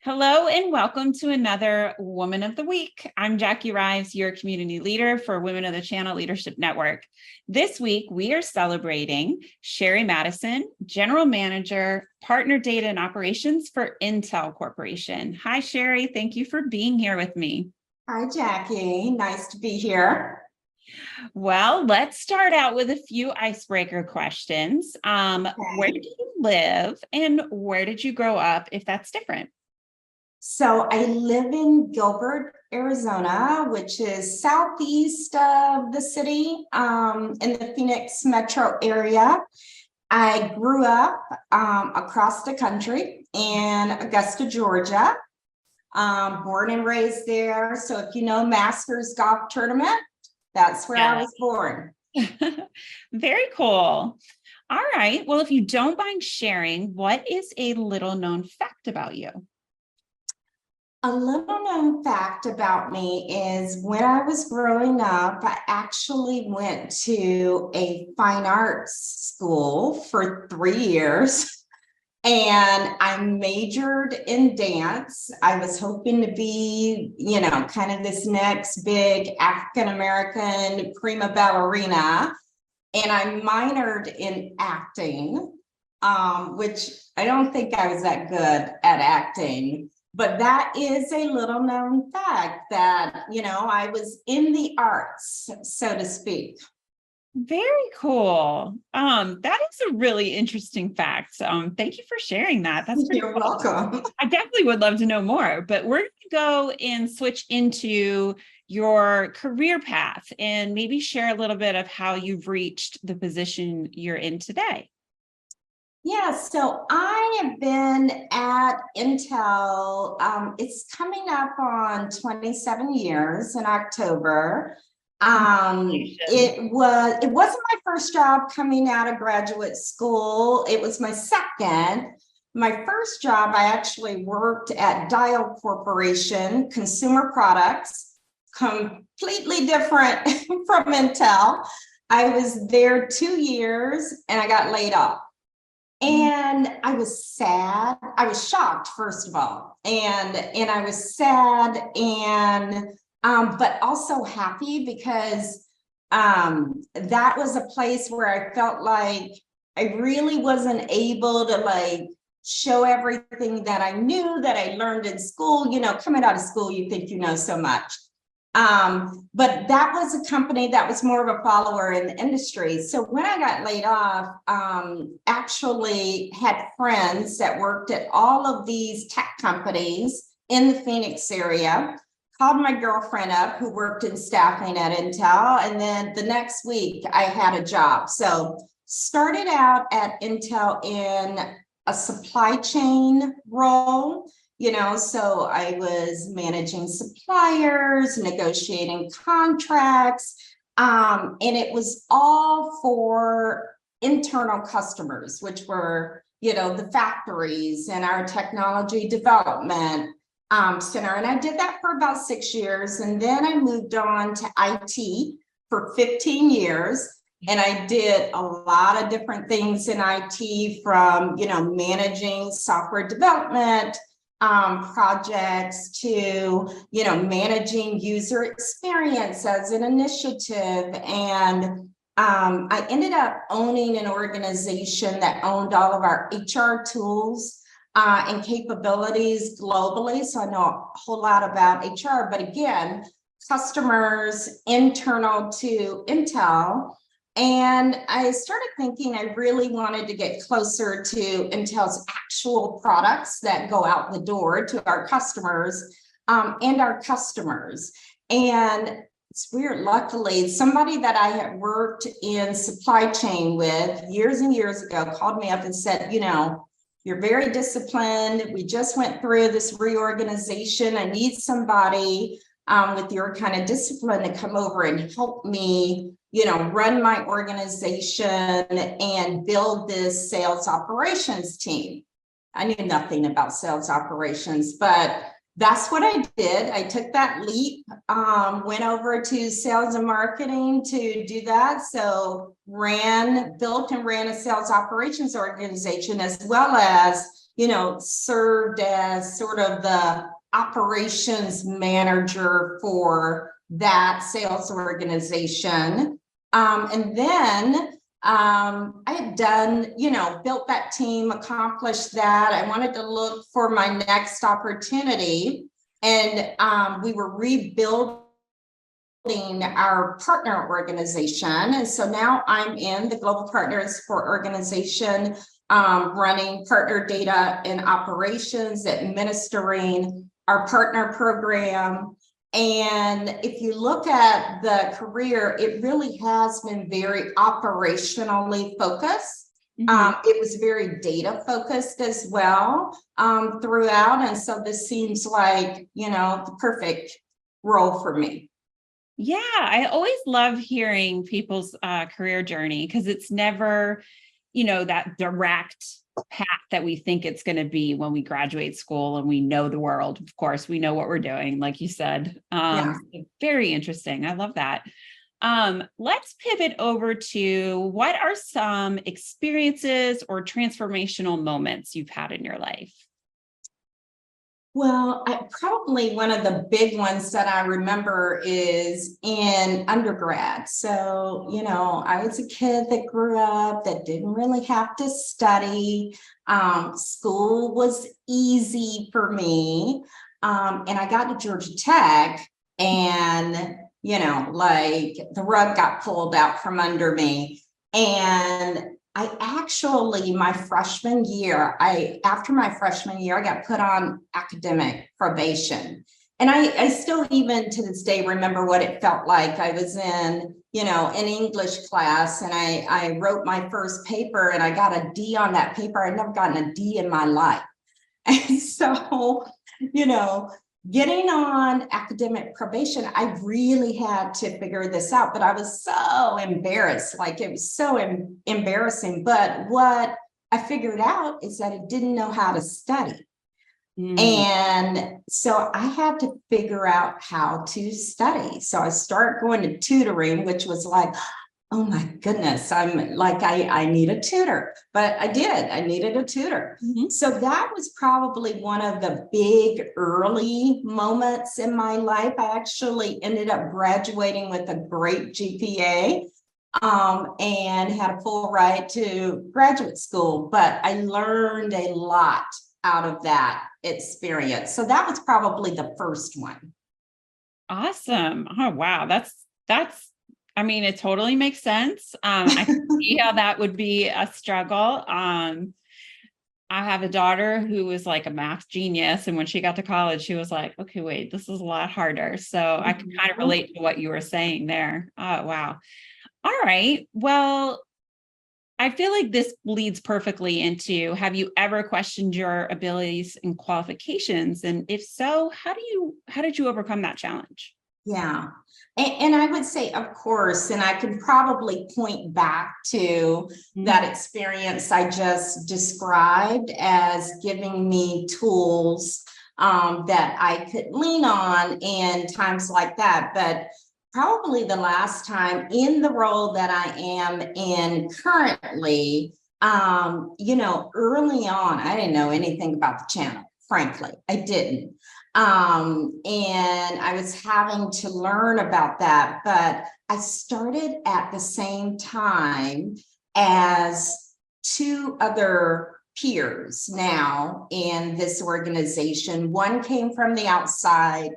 Hello and welcome to another Woman of the Week. I'm Jackie Rives, your community leader for Women of the Channel Leadership Network. This week, we are celebrating Sherri Madison, General Manager, Partner Data and Operations for Intel Corporation. Hi, Sherri. Thank you for being here with me. Hi, Jackie. Nice to be here. Well, let's start out with a few icebreaker questions. Where do you live and where did you grow up, if that's different? So I live in Gilbert, Arizona, which is southeast of the city, in the Phoenix metro area. I grew up across the country in Augusta, Georgia, born and raised there. So if you know Masters Golf Tournament, that's where I was born. Very cool. All right. Well, if you don't mind sharing, what is a little known fact about you? A little known fact about me is when I was growing up, I actually went to a fine arts school for 3 years and I majored in dance. I was hoping to be, kind of this next big African-American prima ballerina. And I minored in acting, which I don't think I was that good at acting. But that is a little known fact that, I was in the arts, so to speak. Very cool. That is a really interesting fact. Thank you for sharing that. That's pretty You're cool. welcome. I definitely would love to know more, but we're going to go and switch into your career path and maybe share a little bit of how you've reached the position you're in today. Yeah, so I have been at Intel. It's coming up on 27 years in October. It wasn't my first job coming out of graduate school. It was my second. My first job, I actually worked at Dial Corporation, consumer products, completely different from Intel. I was there 2 years and I got laid off. And I was sad. I was shocked, first of all, and I was sad and but also happy because that was a place where I felt like I really wasn't able to show everything that I knew that I learned in school. Coming out of school, you think you know so much. But that was a company that was more of a follower in the industry. So when I got laid off, actually had friends that worked at all of these tech companies in the Phoenix area, called my girlfriend up who worked in staffing at Intel. And then the next week I had a job. So started out at Intel in a supply chain role. So I was managing suppliers, negotiating contracts, and it was all for internal customers, which were, the factories and our technology development center. And I did that for about 6 years. And then I moved on to IT for 15 years. And I did a lot of different things in IT from, managing software development, projects to, managing user experience as an initiative. And I ended up owning an organization that owned all of our HR tools and capabilities globally. So I know a whole lot about HR, but again, customers internal to Intel. And I started thinking I really wanted to get closer to Intel's actual products that go out the door to our customers and our customers. And it's weird, luckily, somebody that I had worked in supply chain with years and years ago called me up and said, you're very disciplined. We just went through this reorganization. I need somebody with your kind of discipline to come over and help me run my organization and build this sales operations team. I knew nothing about sales operations, but that's what I did. I took that leap, went over to sales and marketing to do that. So built and ran a sales operations organization, as well as served as sort of the operations manager for that sales organization. And then I had done, built that team, accomplished that. I wanted to look for my next opportunity. And we were rebuilding our partner organization. And so now I'm in the Global Partners for Organization, running partner data and operations, administering our partner program. And if you look at the career, it really has been very operationally focused. It was very data focused as well throughout. And so this seems like, the perfect role for me. Yeah, I always love hearing people's career journey because it's never, that direct path that we think it's going to be when we graduate school and we know the world. Of course, we know what we're doing, like you said. Very interesting. I love that. Let's pivot over to what are some experiences or transformational moments you've had in your life? Well, probably one of the big ones that I remember is in undergrad. So, I was a kid that grew up that didn't really have to study. School was easy for me. And I got to Georgia Tech and, like the rug got pulled out from under me. And my freshman year, after my freshman year, I got put on academic probation. And I still, even to this day, remember what it felt like. I was in, an English class and I wrote my first paper and I got a D on that paper. I'd never gotten a D in my life. And so, getting on academic probation, I really had to figure this out, but I was so embarrassed. Like, it was so embarrassing. But what I figured out is that I didn't know how to study. And so I had to figure out how to study. So I started going to tutoring, which was like, oh my goodness, I'm like, I need a tutor, but I needed a tutor. So that was probably one of the big early moments in my life. I actually ended up graduating with a great GPA and had a full ride to graduate school, but I learned a lot out of that experience. So that was probably the first one. Awesome. Oh, wow. It totally makes sense. I can see how that would be a struggle. I have a daughter who was like a math genius. And when she got to college, she was like, okay, wait, this is a lot harder. So I can kind of relate to what you were saying there. Oh, wow. All right. Well, I feel like this leads perfectly into, have you ever questioned your abilities and qualifications? And if so, how did you overcome that challenge? Yeah. And I would say, of course, and I can probably point back to that experience I just described as giving me tools that I could lean on in times like that. But probably the last time in the role that I am in currently, early on, I didn't know anything about the channel. Frankly, I didn't. And I was having to learn about that, but I started at the same time as two other peers now in this organization. One came from the outside,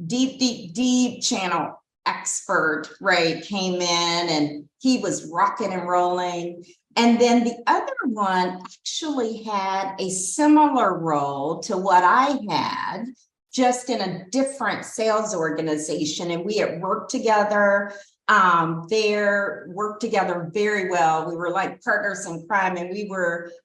deep channel expert, right, came in and he was rocking and rolling. And then the other one actually had a similar role to what I had, just in a different sales organization. And we had worked together worked together very well. We were like partners in crime, and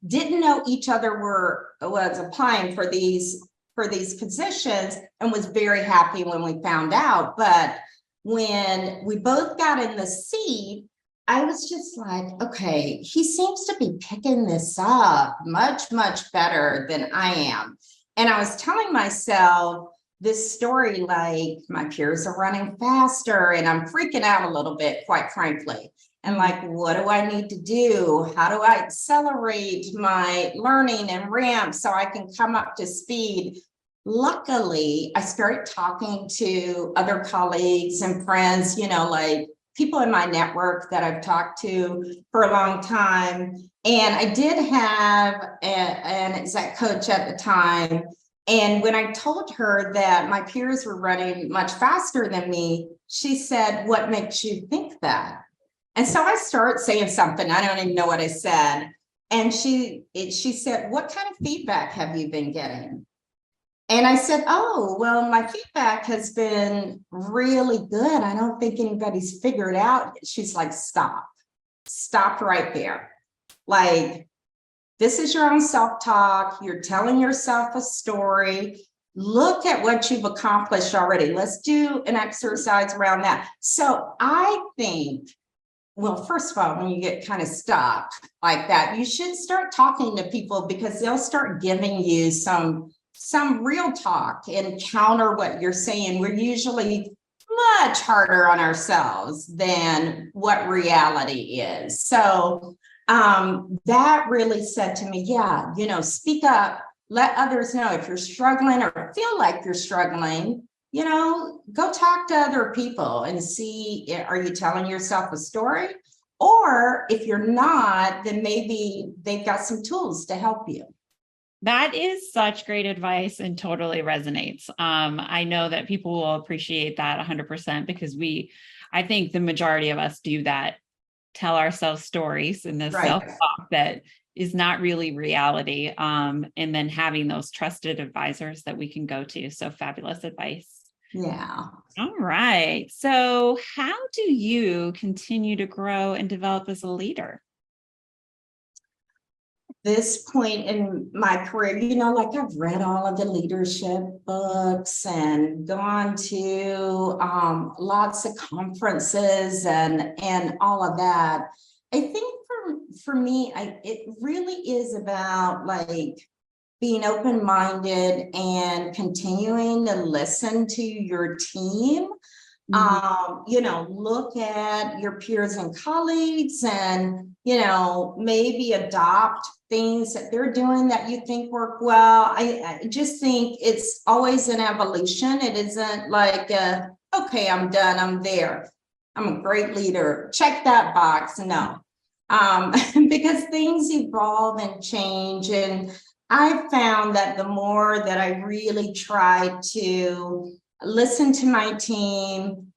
didn't know each other was applying for these positions, and was very happy when we found out. But when we both got in the seat, I was just like, okay, he seems to be picking this up much, much better than I am. And I was telling myself this story, like, my peers are running faster and I'm freaking out a little bit, quite frankly. And like, what do I need to do? How do I accelerate my learning and ramp so I can come up to speed? Luckily, I started talking to other colleagues and friends, like people in my network that I've talked to for a long time. And I did have an exec coach at the time. And when I told her that my peers were running much faster than me, she said, "What makes you think that?" And so I started saying something, I don't even know what I said. And she said, "What kind of feedback have you been getting?" And I said, "Oh, well, my feedback has been really good. I don't think anybody's figured out." She's like, stop right there. Like, this is your own self-talk. You're telling yourself a story. Look at what you've accomplished already. Let's do an exercise around that. So I think, well, first of all, when you get kind of stuck like that, you should start talking to people because they'll start giving you some real talk and counter what you're saying. We're usually much harder on ourselves than what reality is. So that really said to me, yeah, speak up, let others know if you're struggling or feel like you're struggling, go talk to other people and see, are you telling yourself a story? Or if you're not, then maybe they've got some tools to help you. That is such great advice and totally resonates. I know that people will appreciate that 100% because I think the majority of us do that, tell ourselves stories in this self-talk that is not really reality. And then having those trusted advisors that we can go to. So fabulous advice. Yeah. All right. So how do you continue to grow and develop as a leader? This point in my career, like I've read all of the leadership books and gone to lots of conferences and all of that. I think for me, it really is about like being open-minded and continuing to listen to your team. Look at your peers and colleagues and, maybe adopt things that they're doing that you think work well. I just think it's always an evolution. It isn't like, okay, I'm done, I'm there. I'm a great leader. Check that box. No, because things evolve and change. And I found that the more that I really try to listen to my team,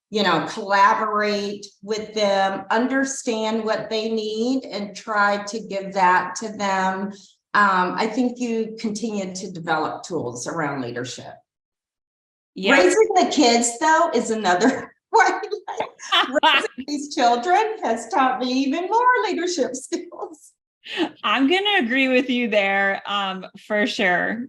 collaborate with them, understand what they need and try to give that to them. I think you continue to develop tools around leadership. Yeah. Raising the kids, though, is another way. Raising these children has taught me even more leadership skills. I'm going to agree with you there, for sure.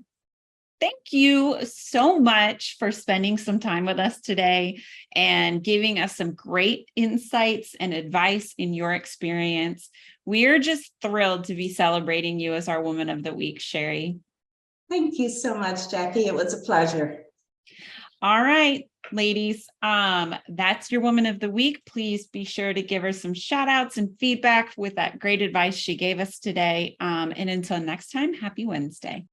Thank you so much for spending some time with us today and giving us some great insights and advice in your experience. We're just thrilled to be celebrating you as our Woman of the Week, Sherri. Thank you so much, Jackie. It was a pleasure. All right, ladies, that's your Woman of the Week. Please be sure to give her some shout outs and feedback with that great advice she gave us today. And until next time, happy Wednesday.